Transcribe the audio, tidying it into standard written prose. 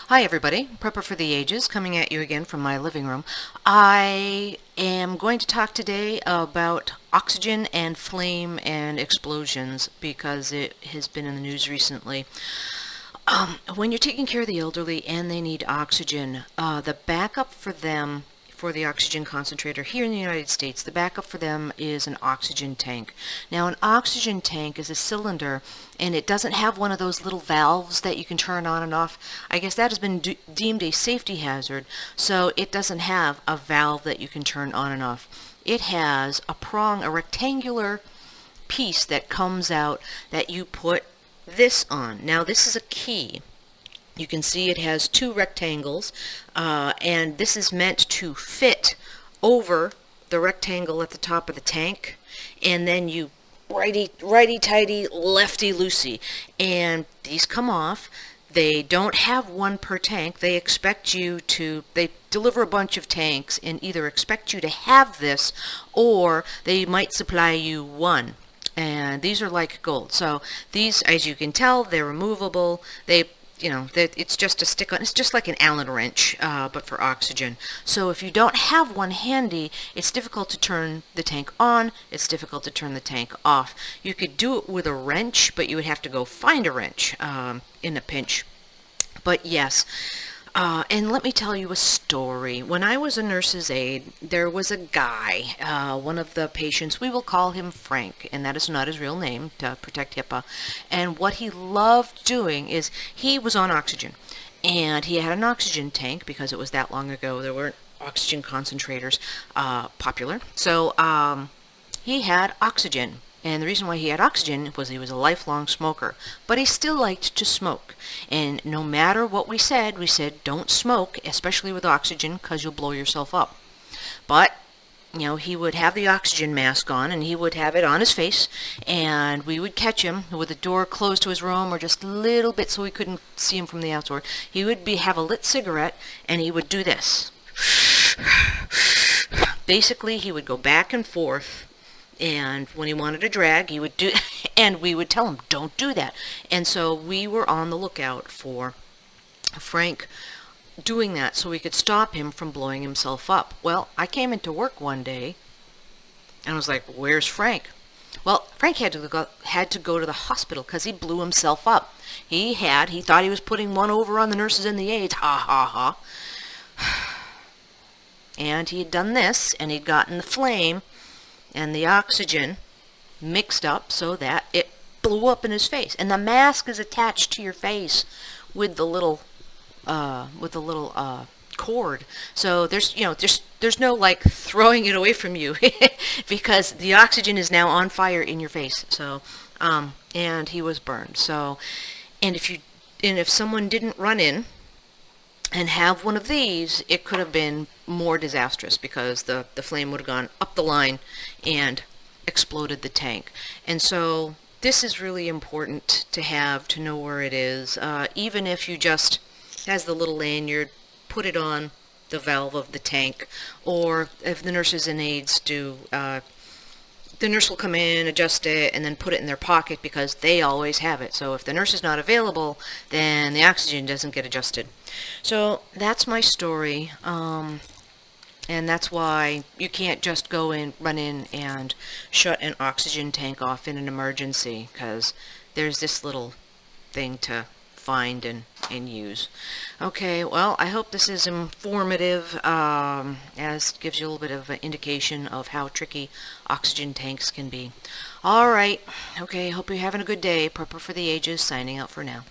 Hi everybody, Prepper for the Ages coming at you again from my living room. I am going to talk today about oxygen and flame and explosions because it has been in the news recently. When you're taking care of the elderly and they need oxygen, the backup for them for the oxygen concentrator here in the United States, the backup for them is an oxygen tank. Now, an oxygen tank is a cylinder, and it doesn't have one of those little valves that you can turn on and off. I guess that has been deemed a safety hazard, so it doesn't have a valve that you can turn on and off. It has a prong, a rectangular piece that comes out that you put this on. Now, this is a key. You can see it has two rectangles, and this is meant to fit over the rectangle at the top of the tank, and then you righty-tighty, lefty-loosey, and these come off. They don't have one per tank. They deliver a bunch of tanks and either expect you to have this or they might supply you one. And these are like gold. So these, as you can tell, they're removable. It's just a stick on. It's just like an Allen wrench, but for oxygen. So if you don't have one handy, it's difficult to turn the tank on. It's difficult to turn the tank off. You could do it with a wrench, but you would have to go find a wrench in a pinch. But yes. And let me tell you a story. When I was a nurse's aide, there was a guy, one of the patients, we will call him Frank, and that is not his real name to protect HIPAA. And what he loved doing is he was on oxygen, and he had an oxygen tank because it was that long ago. There weren't oxygen concentrators popular. So he had oxygen. And the reason why he had oxygen was he was a lifelong smoker. But he still liked to smoke. And no matter what we said don't smoke, especially with oxygen, because you'll blow yourself up. But, he would have the oxygen mask on, and he would have it on his face, and we would catch him with the door closed to his room, or just a little bit so we couldn't see him from the outside. He would have a lit cigarette, and he would do this. Basically, he would go back and forth. And when he wanted to drag, he would do, and we would tell him, don't do that. And so we were on the lookout for Frank doing that so we could stop him from blowing himself up. Well, I came into work one day, and I was like, where's Frank? Well, Frank had to go to the hospital because he blew himself up. He thought he was putting one over on the nurses and the aides. Ha, ha, ha. And he had done this, and he'd gotten the flame and the oxygen mixed up so that it blew up in his face. And the mask is attached to your face with the little cord. So there's no like throwing it away from you because the oxygen is now on fire in your face. So and he was burned. So if someone didn't run in and have one of these, it could have been more disastrous because the flame would have gone up the line and exploded the tank. And so this is really important to know where it is. Even if you just has the little lanyard, put it on the valve of the tank, or if the nurses and aides do, the nurse will come in, adjust it, and then put it in their pocket because they always have it. So if the nurse is not available, then the oxygen doesn't get adjusted. So that's my story, and that's why you can't just run in and shut an oxygen tank off in an emergency, because there's this little thing to find and use. Okay, well, I hope this is informative, as gives you a little bit of an indication of how tricky oxygen tanks can be. All right, okay, hope you're having a good day. Prepper for the Ages, signing out for now.